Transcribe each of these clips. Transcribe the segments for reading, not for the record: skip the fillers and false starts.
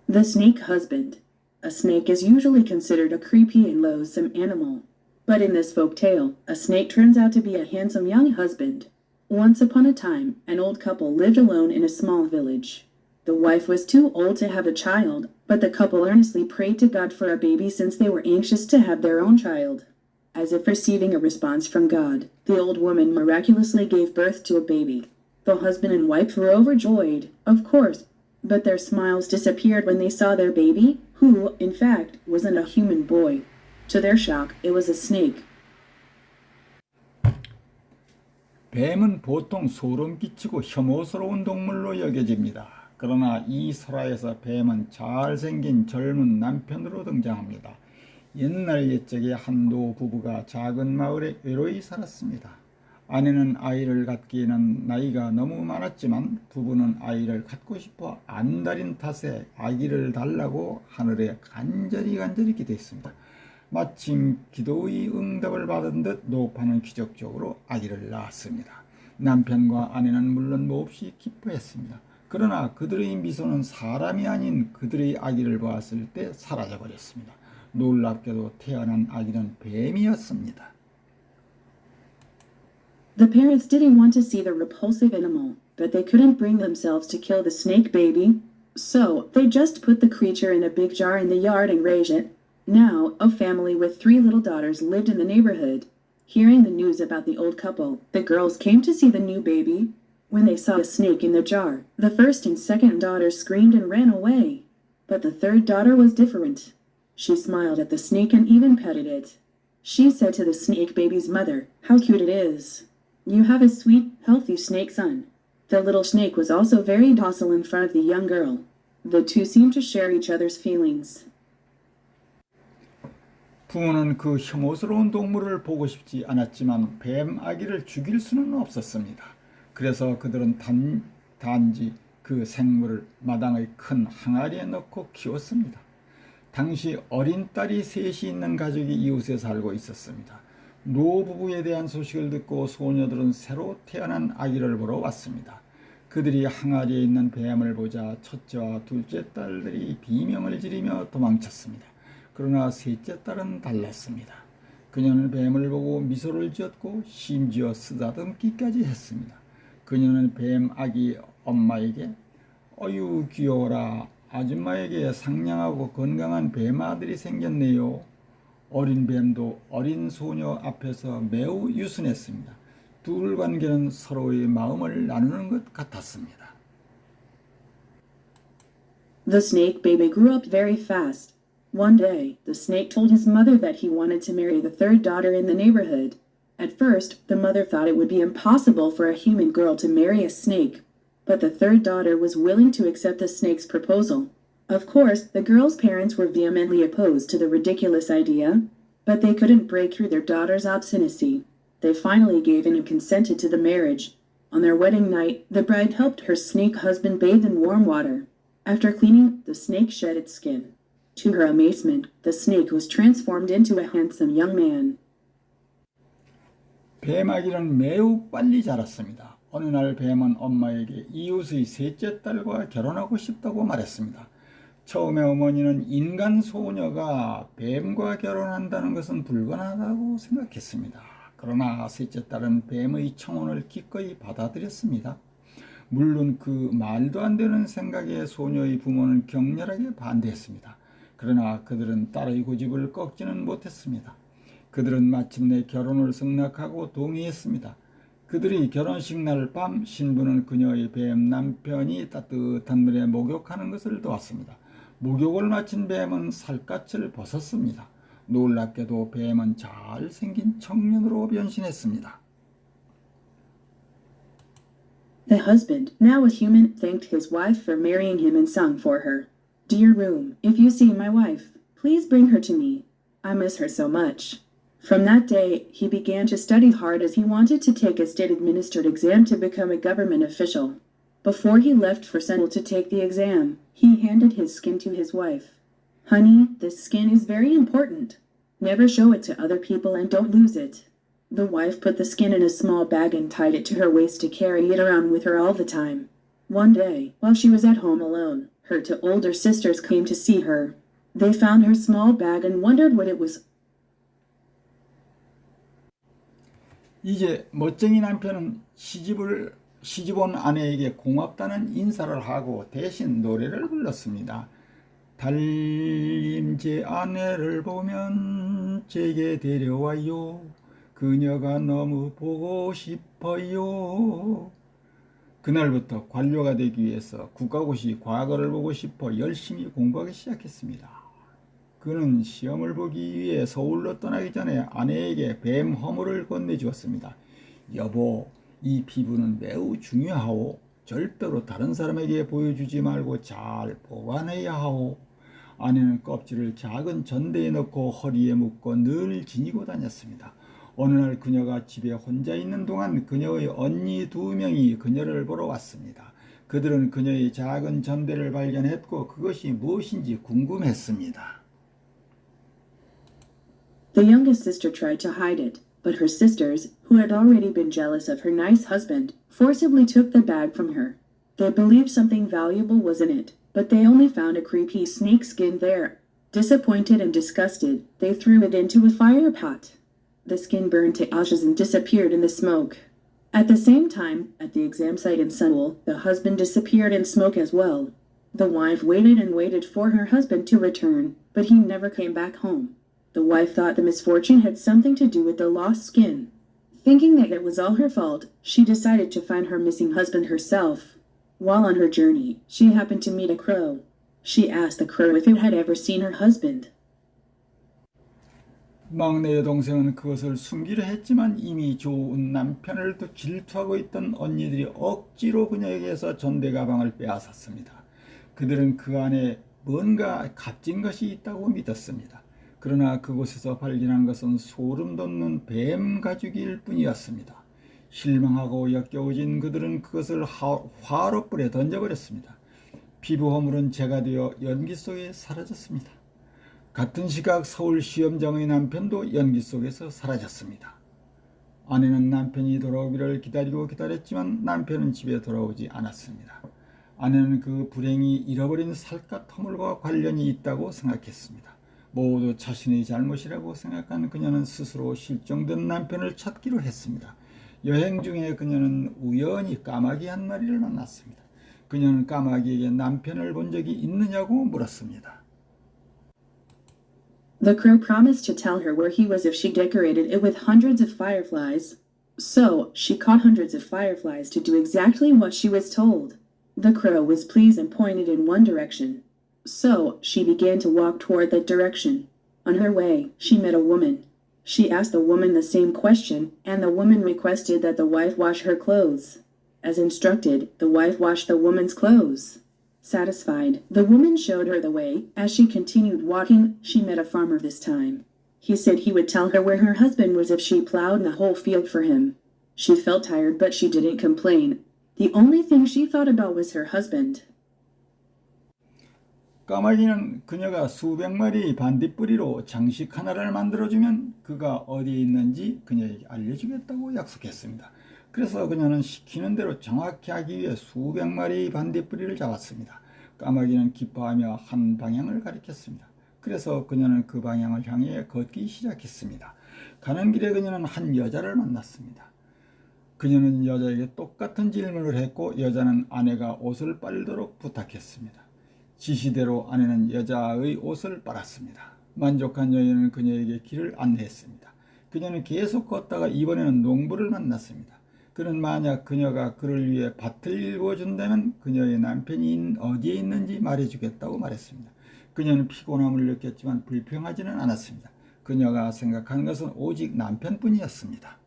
The snake husband. A snake is usually considered a creepy and loathsome animal. But in this folk tale, a snake turns out to be a handsome young husband. Once upon a time, an old couple lived alone in a small village. The wife was too old to have a child, but the couple earnestly prayed to God for a baby since they were anxious to have their own child. As if receiving a response from God, the old woman miraculously gave birth to a baby. The husband and wife were overjoyed, of course, but their smiles disappeared when they saw their baby, who, in fact, wasn't a human boy. To their shock, it was a snake. 뱀은 보통 소름 끼치고 혐오스러운 동물로 여겨집니다. 그러나 이 설화에서 뱀은 잘생긴 젊은 남편으로 등장합니다. 옛날 옛적에 한 노 부부가 작은 마을에 외로이 살았습니다. 아내는 아이를 갖기에는 나이가 너무 많았지만 부부는 아이를 갖고 싶어 안달인 탓에 아기를 달라고 하늘에 간절히 기도했습니다. 마침 기도의 응답을 받은 듯 노파는 기적적으로 아기를 낳았습니다. 남편과 아내는 물론 몹시 기뻐했습니다. 그러나 그들의 미소는 사람이 아닌 그들의 아기를 보았을 때 사라져버렸습니다. 놀랍게도 태어난 아기는 뱀이었습니다. The parents didn't want to see the repulsive animal, but they couldn't bring themselves to kill the snake baby, so they just put the creature in a big jar in the yard and raised it. Now, a family with 3 little daughters lived in the neighborhood. Hearing the news about the old couple, the girls came to see the new baby. When they saw a snake in the jar, the first and second daughters screamed and ran away. But the third daughter was different. She smiled at the snake and even petted it. She said to the snake baby's mother, "How cute it is. You have a sweet, healthy snake son." The little snake was also very docile in front of the young girl. The two seemed to share each other's feelings. 부모는 그 혐오스러운 동물을 보고 싶지 않았지만 뱀 아기를 죽일 수는 없었습니다. 그래서 그들은 단지 그 생물을 마당의 큰 항아리에 넣고 키웠습니다. 당시 어린 딸이 셋이 있는 가족이 이웃에 살고 있었습니다. 노부부에 대한 소식을 듣고 소녀들은 새로 태어난 아기를 보러 왔습니다. 그들이 항아리에 있는 뱀을 보자 첫째와 둘째 딸들이 비명을 지르며 도망쳤습니다. 그러나 셋째 딸은 달랐습니다. 그녀는 뱀을 보고 미소를 지었고 심지어 쓰다듬기까지 했습니다. 그녀는 뱀 아기 엄마에게 "어유 귀여워라. 아줌마에게 상냥하고 건강한 뱀 아들이 생겼네요." 어린 뱀도 어린 소녀 앞에서 매우 유순했습니다. 둘 관계는 서로의 마음을 나누는 것 같았습니다. The snake baby grew up very fast. One day, the snake told his mother that he wanted to marry the third daughter in the neighborhood. At first, the mother thought it would be impossible for a human girl to marry a snake, but the third daughter was willing to accept the snake's proposal. Of course, the girl's parents were vehemently opposed to the ridiculous idea, but they couldn't break through their daughter's obstinacy. They finally gave in and consented to the marriage. On their wedding night, the bride helped her snake husband bathe in warm water. After cleaning, the snake shed its skin. To her amazement, the snake was transformed into a handsome young man. 뱀 아기는 매우 빨리 자랐습니다. 어느 날 뱀은 엄마에게 이웃의 셋째 딸과 결혼하고 싶다고 말했습니다. 처음에 어머니는 인간 소녀가 뱀과 결혼한다는 것은 불가능하다고 생각했습니다. 그러나 셋째 딸은 뱀의 청혼을 기꺼이 받아들였습니다. 물론 그 말도 안 되는 생각에 소녀의 부모는 격렬하게 반대했습니다. 그러나 그들은 딸의 고집을 꺾지는 못했습니다. 그들은 마침내 결혼을 승낙하고 동의했습니다. 그들이 결혼식 날 밤 신부는 그녀의 뱀 남편이 따뜻한 물에 목욕하는 것을 도왔습니다. 목욕을 마친 뱀은 살갗을 벗었습니다. 놀랍게도 뱀은 잘생긴 청년으로 변신했습니다. The husband, now a human, thanked his wife for marrying him and sung for her. "Dear room, if you see my wife, please bring her to me. I miss her so much." From that day, he began to study hard as he wanted to take a state-administered exam to become a government official. Before he left for Seoul to take the exam, he handed his skin to his wife. "Honey, this skin is very important. Never show it to other people and don't lose it. The wife put the skin in a small bag and tied it to her waist to carry it around with her all the time. One day, while she was at home alone, her two older sisters came to see her. They found her small bag and wondered what it was. 이제 멋쟁이 남편은 시집 온 아내에게 고맙다는 인사를 하고 대신 노래를 불렀습니다. 달님 제 아내를 보면 제게 데려와요. 그녀가 너무 보고 싶어요. 그날부터 관료가 되기 위해서 국가고시 과거를 보고 싶어 열심히 공부하기 시작했습니다. 그는 시험을 보기 위해 서울로 떠나기 전에 아내에게 뱀 허물을 건네주었습니다. 여보, 이 피부는 매우 중요하오. 절대로 다른 사람에게 보여주지 말고 잘 보관해야 하오. 아내는 껍질을 작은 전대에 넣고 허리에 묶고 늘 지니고 다녔습니다. 어느 날 그녀가 집에 혼자 있는 동안 그녀의 언니 2명이 그녀를 보러 왔습니다. 그들은 그녀의 작은 전대를 발견했고 그것이 무엇인지 궁금했습니다. The youngest sister tried to hide it, but her sisters, who had already been jealous of her nice husband, forcibly took the bag from her. They believed something valuable was in it, but they only found a creepy snake skin there. Disappointed and disgusted, they threw it into a fire pot. The skin burned to ashes and disappeared in the smoke. At the same time, at the exam site in Seoul, the husband disappeared in smoke as well. The wife waited and waited for her husband to return, but he never came back home. The wife thought the misfortune had something to do with the lost skin. Thinking that it was all her fault, she decided to find her missing husband herself. While on her journey, she happened to meet a crow. She asked the crow if it had ever seen her husband. 막내 여동생은 그것을 숨기려 했지만 이미 좋은 남편을 질투하고 있던 언니들이 억지로 그녀에게서 전대 가방을 빼앗았습니다. 그들은 그 안에 뭔가 값진 것이 있다고 믿었습니다. 그러나 그곳에서 발견한 것은 소름 돋는 뱀 가죽일 뿐이었습니다. 실망하고 역겨워진 그들은 그것을 화롯불에 던져버렸습니다. 피부 허물은 재가 되어 연기 속에 사라졌습니다. 같은 시각 서울 시험장의 남편도 연기 속에서 사라졌습니다. 아내는 남편이 돌아오기를 기다렸지만 남편은 집에 돌아오지 않았습니다. 아내는 그 불행히 잃어버린 살갗 허물과 관련이 있다고 생각했습니다. 모두 자신의 잘못이라고 생각한 그녀는 스스로 실종된 남편을 찾기로 했습니다. 여행 중에 그녀는 우연히 까마귀 한 마리를 만났습니다. 그녀는 까마귀에게 남편을 본 적이 있느냐고 물었습니다. The crow promised to tell her where he was if she decorated it with hundreds of fireflies. So, she caught hundreds of fireflies to do exactly what she was told. The crow was pleased and pointed in one direction. So, she began to walk toward that direction. On her way, she met a woman. She asked the woman the same question, and the woman requested that the wife wash her clothes. As instructed, the wife washed the woman's clothes. Satisfied, the woman showed her the way. As she continued walking, she met a farmer this time. He said he would tell her where her husband was if she plowed the whole field for him. She felt tired, but she didn't complain. The only thing she thought about was her husband. 까마귀는 그녀가 수백 마리 반딧불이로 장식 하나를 만들어주면 그가 어디에 있는지 그녀에게 알려주겠다고 약속했습니다. 그래서 그녀는 시키는 대로 정확히 하기 위해 수백 마리 반딧불이를 잡았습니다. 까마귀는 기뻐하며 한 방향을 가리켰습니다. 그래서 그녀는 그 방향을 향해 걷기 시작했습니다. 가는 길에 그녀는 한 여자를 만났습니다. 그녀는 여자에게 똑같은 질문을 했고 여자는 아내가 옷을 빨도록 부탁했습니다. 지시대로 아내는 여자의 옷을 빨았습니다. 만족한 여인은 그녀에게 길을 안내했습니다. 그녀는 계속 걷다가 이번에는 농부를 만났습니다. 그는 만약 그녀가 그를 위해 밭을 일궈준다면 그녀의 남편이 어디에 있는지 말해주겠다고 말했습니다. 그녀는 피곤함을 느꼈지만 불평하지는 않았습니다. 그녀가 생각한 것은 오직 남편뿐이었습니다.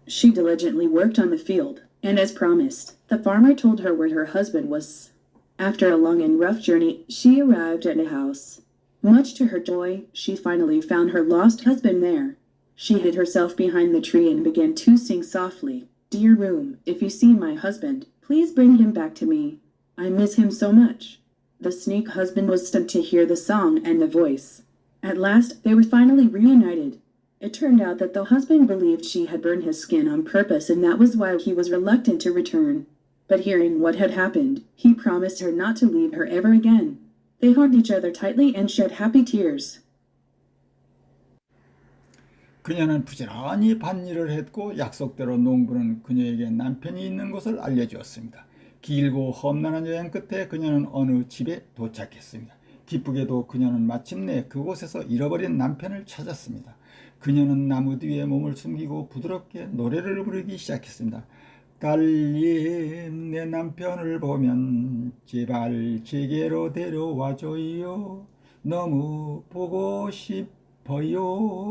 She diligently worked on the field, and as promised, the farmer told her where her husband was. After a long and rough journey, she arrived at a house. Much to her joy, she finally found her lost husband there. She hid herself behind the tree and began to sing softly. Dear room, if you see my husband, please bring him back to me. I miss him so much. The snake husband was stunned to hear the song and the voice. At last, they were finally reunited. It turned out that the husband believed she had burned his skin on purpose, and that was why he was reluctant to return. But hearing what had happened, he promised her not to leave her ever again. They hugged each other tightly and shed happy tears. 그녀는 부지런히 밭일을 했고 약속대로 농부는 그녀에게 남편이 있는 곳을 알려주었습니다. 길고 험난한 여행 끝에 그녀는 어느 집에 도착했습니다. 기쁘게도 그녀는 마침내 그곳에서 잃어버린 남편을 찾았습니다. 그녀는 나무 뒤에 몸을 숨기고 부드럽게 노래를 부르기 시작했습니다. 딸님, 내 남편을 보면 제발 제게로 데려와줘요. 너무 보고 싶어요.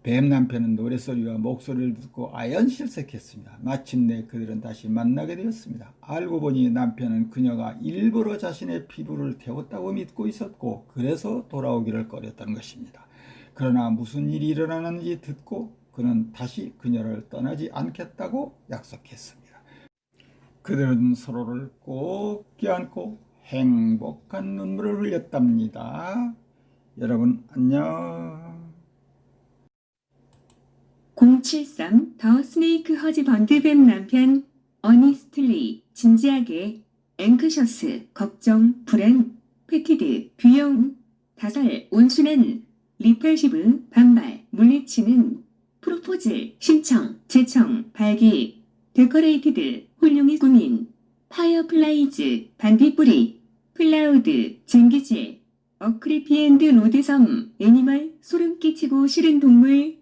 뱀 남편은 노래소리와 목소리를 듣고 아연실색했습니다. 마침내 그들은 다시 만나게 되었습니다. 알고 보니 남편은 그녀가 일부러 자신의 피부를 태웠다고 믿고 있었고 그래서 돌아오기를 꺼렸다는 것입니다. 그러나 무슨 일이 일어나는지 듣고 그는 다시 그녀를 떠나지 않겠다고 약속했습니다. 그들은 서로를 꼭 껴안고 행복한 눈물을 흘렸답니다. 여러분 안녕. 073 더 스네이크 허즈번드 뱀 남편 어니스틀리 진지하게 앵크셔스 걱정 불안 패티드 귀여움 다설 온순한 리펄시브 반발 물리치는 프로포즈 신청 재청 발기 데코레이티드 훌륭히 꾸민 파이어플라이즈 반딧불이 플라우드 쟁기질 어크리피앤드 로드섬 애니멀 소름 끼치고 싫은 동물